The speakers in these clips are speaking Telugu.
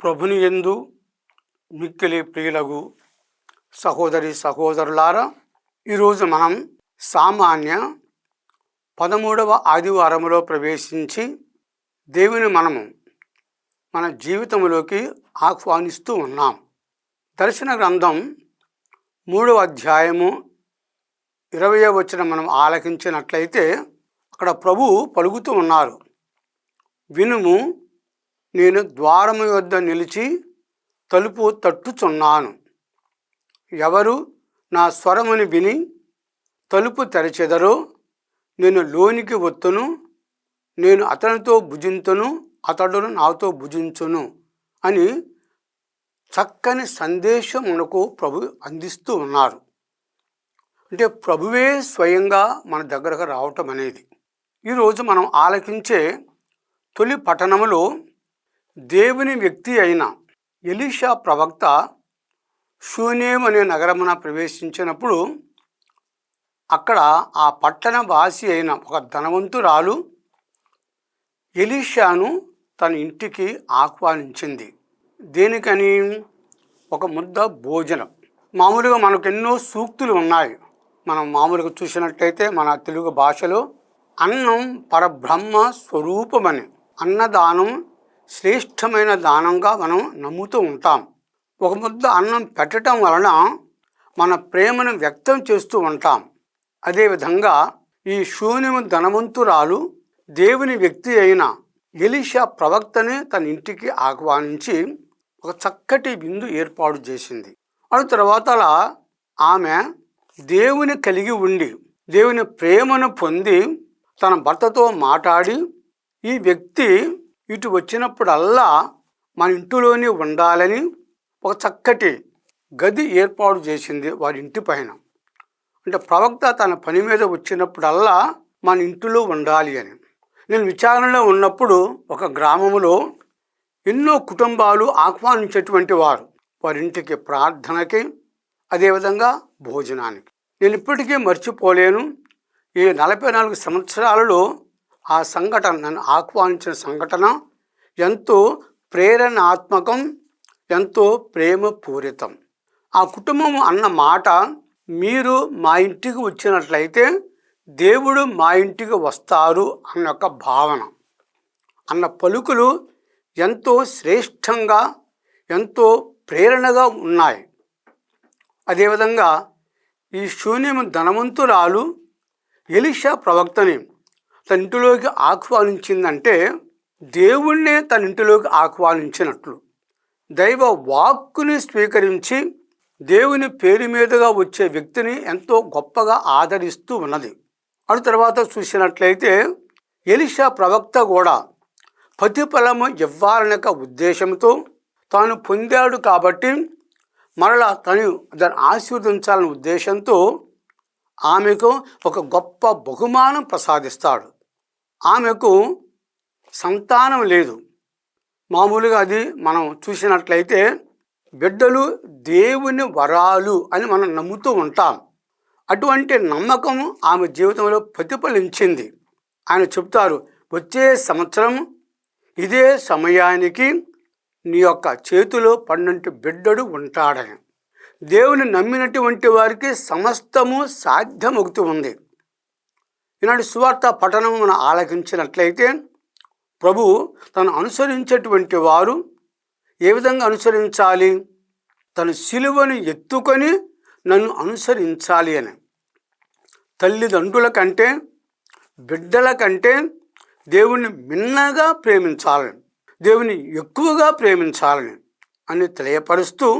ప్రభుని యందు మిక్కిలి ప్రియులగు సహోదరి సహోదరులారా, ఈరోజు మనం సామాన్య 13వ ఆదివారంలో ప్రవేశించి దేవుని మన జీవితంలోకి ఆహ్వానిస్తూ ఉన్నాం. దర్శన గ్రంథం 3వ అధ్యాయము 20వ వచనం మనం ఆలకించినట్లయితే అక్కడ ప్రభు పలుకుతూ ఉన్నారు, వినుము, నేను ద్వారము యొద్ద నిలిచి తలుపు తట్టుచున్నాను. ఎవరు నా స్వరముని విని తలుపు తెరచెదరో నేను లోనికి వత్తును, నేను అతనితో భుజింతును, అతడును నాతో భుజించును అని చక్కని సందేశం మనకు ప్రభు అందిస్తూ ఉన్నారు. అంటే ప్రభువే స్వయంగా మన దగ్గరకు రావటం అనేది. ఈరోజు మనం ఆలకించే తొలి పట్టణములో దేవుని వ్యక్తి అయిన ఎలీషా ప్రవక్త షూనేం అనే నగరమున ప్రవేశించినప్పుడు అక్కడ ఆ పట్టణ వాసి అయిన ఒక ధనవంతురాలు ఎలీషాను తన ఇంటికి ఆహ్వానించింది. దేనికని? ఒక ముద్ద భోజనం. మామూలుగా మనకు ఎన్నో సూక్తులు ఉన్నాయి. మనం మామూలుగా చూసినట్లయితే మన తెలుగు భాషలో అన్నం పరబ్రహ్మ స్వరూపమని, అన్నదానం శ్రేష్టమైన దానంగా మనం నమ్ముతూ ఉంటాం. ఒక ముద్ద అన్నం పెట్టడం వలన మన ప్రేమను వ్యక్తం చేస్తూ ఉంటాం. అదేవిధంగా ఈ శూన్యము ధనవంతురాలు దేవుని వ్యక్తి అయిన ఎలీషా ప్రవక్తని తన ఇంటికి ఆహ్వానించి ఒక చక్కటి విందు ఏర్పాటు చేసింది. ఆ తర్వాత ఆమె దేవుని కలిగి ఉండి దేవుని ప్రేమను పొంది తన భర్తతో మాట్లాడి, ఈ వ్యక్తి ఇటు వచ్చినప్పుడల్లా మన ఇంటిలోనే ఉండాలని ఒక చక్కటి గది ఏర్పాటు చేసింది వారి ఇంటి పైన. అంటే ప్రవక్త తన పని మీద వచ్చినప్పుడల్లా మన ఇంటిలో ఉండాలి అని. నేను విచారణలో ఉన్నప్పుడు ఒక గ్రామంలో ఎన్నో కుటుంబాలు ఆహ్వానించేటువంటి వారు వారింటికి ప్రార్థనకి, అదేవిధంగా భోజనానికి. నేను ఇప్పటికీ మర్చిపోలేను. ఈ 44 సంవత్సరాలలో ఆ సంఘటన, నన్ను ఆహ్వానించిన సంఘటన ఎంతో ప్రేరణాత్మకం, ఎంతో ప్రేమపూరితం. ఆ కుటుంబం అన్న మాట, మీరు మా ఇంటికి వచ్చినట్లయితే దేవుడు మా ఇంటికి వస్తారు అన్న ఒక భావన, అన్న పలుకులు ఎంతో శ్రేష్టంగా, ఎంతో ప్రేరణగా ఉన్నాయి. అదేవిధంగా ఈ శూన్యము ధనవంతురాలు ఎలీషా ప్రవక్తని తన ఇంటిలోకి ఆహ్వానించిందంటే దేవుణ్ణే తన ఇంటిలోకి ఆహ్వానించినట్లు. దైవ వాక్కుని స్వీకరించి దేవుని పేరు మీదుగా వచ్చే వ్యక్తిని ఎంతో గొప్పగా ఆదరిస్తూ ఉన్నది. అటు తర్వాత చూసినట్లయితే ఎలీషా ప్రవక్త కూడా ప్రతిఫలము ఇవ్వాలనే ఉద్దేశంతో తాను పొందాడు కాబట్టి మరలా తను దాన్ని ఆశీర్వదించాలనే ఉద్దేశంతో ఆమెకు ఒక గొప్ప బహుమానం ప్రసాదిస్తాడు. ఆమెకు సంతానం లేదు. మామూలుగా అది మనం చూసినట్లయితే బిడ్డలు దేవుని వరాలు అని మనం నమ్ముతూ ఉంటాం. అటువంటి నమ్మకం ఆమె జీవితంలో ప్రతిఫలించింది. ఆయన చెప్తారు, వచ్చే సంవత్సరం ఇదే సమయానికి నీ యొక్క చేతిలో పడినట్టు బిడ్డడు ఉంటాడని. దేవుని నమ్మినటువంటి వారికి సమస్తము సాధ్యమవుతూ ఉంది. ఈనాటి సువార్త పఠనం మనం ఆలకించినట్లయితే ప్రభు తను అనుసరించేటువంటి వారు ఏ విధంగా అనుసరించాలి? తన సిలువను ఎత్తుకొని నన్ను అనుసరించాలి అని. తల్లిదండ్రుల కంటే, బిడ్డల కంటే దేవుణ్ణి మిన్నగా ప్రేమించాలని, దేవుని ఎక్కువగా ప్రేమించాలని అని తెలియపరుస్తూ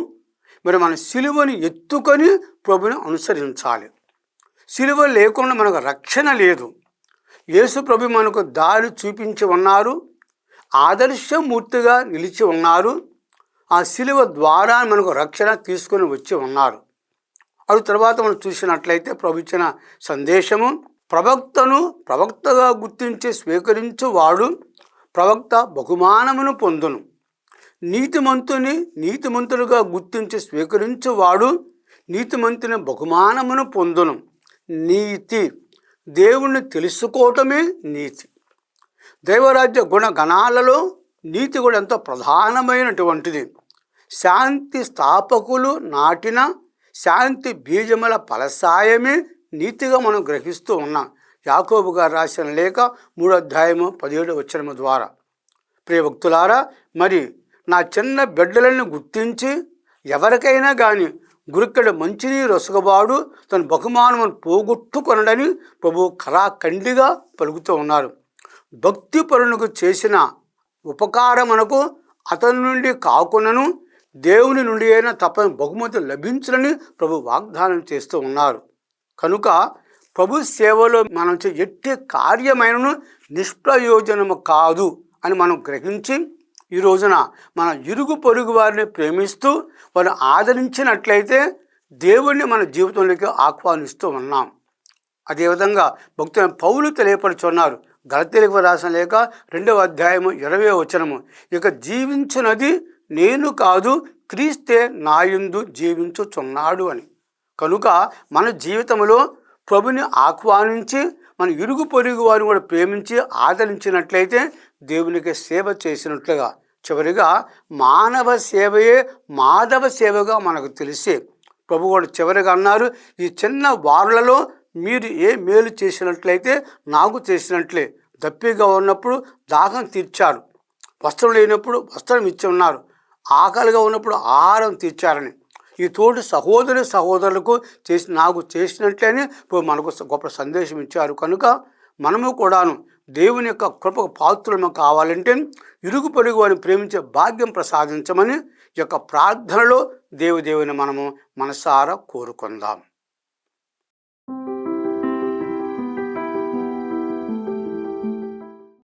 మరి మన సిలువను ఎత్తుకొని ప్రభుని అనుసరించాలి. సిలువ లేకుండా మనకు రక్షణ లేదు. యేసు ప్రభు మనకు దారి చూపించి ఉన్నారు, ఆదర్శమూర్తిగా నిలిచి ఉన్నారు. ఆ సిలువ ద్వారా మనకు రక్షణ తీసుకొని వచ్చి ఉన్నారు. అది తర్వాత మనం చూసినట్లయితే ప్రభు ఇచ్చిన సందేశము, ప్రవక్తను ప్రవక్తగా గుర్తించి స్వీకరించువాడు ప్రవక్త బహుమానమును పొందును, నీతిమంతుని నీతిమంతులుగా గుర్తించి స్వీకరించువాడు నీతిమంతుని బహుమానమును పొందును. నీతి, దేవుణ్ణి తెలుసుకోవటమే నీతి. దైవరాజ్య గుణగణాలలో నీతి కూడా ఎంతో ప్రధానమైనటువంటిది. శాంతి స్థాపకులు నాటిన శాంతి బీజముల ఫలసాయమే నీతిగా మనం గ్రహిస్తూ ఉన్నాం. యాకోబు గారు రాసిన లేఖ 3:17 ద్వారా. ప్రియ భక్తులారా, మరి నా చిన్న బిడ్డలను గుర్తించి ఎవరికైనా కానీ గురిక్కడి మంచినీరు రొసగబాడు తన బహుమానమును పోగొట్టుకొనడని ప్రభు ఖరాఖండిగా పలుకుతూ ఉన్నారు. భక్తి పరునికి చేసిన ఉపకారమునకు అతని నుండి కాకునను దేవుని నుండి అయినా తప్పని బహుమతి లభించునని ప్రభు వాగ్దానం చేస్తూ ఉన్నారు. కనుక ప్రభు సేవలో మనం ఎట్టి కార్యమైనను నిష్ప్రయోజనము కాదు అని మనం గ్రహించి ఈ రోజున మన ఇరుగు పొరుగు వారిని ప్రేమిస్తూ వారిని ఆదరించినట్లయితే దేవుణ్ణి మన జీవితంలోకి ఆహ్వానిస్తూ ఉన్నాం. అదేవిధంగా భక్తులైన పౌలు తెలియపరుచున్నారు. గలతీయులకు రాసిన లేఖ 2:20 ఇక జీవించున్నది నేను కాదు, క్రీస్తే నాయందు జీవించుచున్నాడు అని. కనుక మన జీవితంలో ప్రభుని ఆహ్వానించి మన ఇరుగు పొరుగు వారిని కూడా ప్రేమించి ఆదరించినట్లయితే దేవునికి సేవ చేసినట్లుగా. చివరిగా మానవ సేవయే మాధవ సేవగా మనకు తెలిసే ప్రభు కూడా చివరిగా అన్నారు, ఈ చిన్న వారులలో మీరు ఏ మేలు చేసినట్లయితే నాకు చేసినట్లే. దప్పిగా ఉన్నప్పుడు దాహం తీర్చారు, వస్త్రం లేనప్పుడు వస్త్రం ఇచ్చి ఉన్నారు, ఆకలిగా ఉన్నప్పుడు ఆహారం తీర్చారని. ఈ తోటి సహోదరులకు నాకు చేసినట్లనే మనకు గొప్ప సందేశం ఇచ్చారు. కనుక మనము కూడాను దేవుని యొక్క కృపకు పాత్రలు కావాలంటే ఇరుగు పొరుగు వారిని ప్రేమించే భాగ్యం ప్రసాదించమని ఈ యొక్క ప్రార్థనలో దేవుని మనము మనసారా కోరుకుందాం.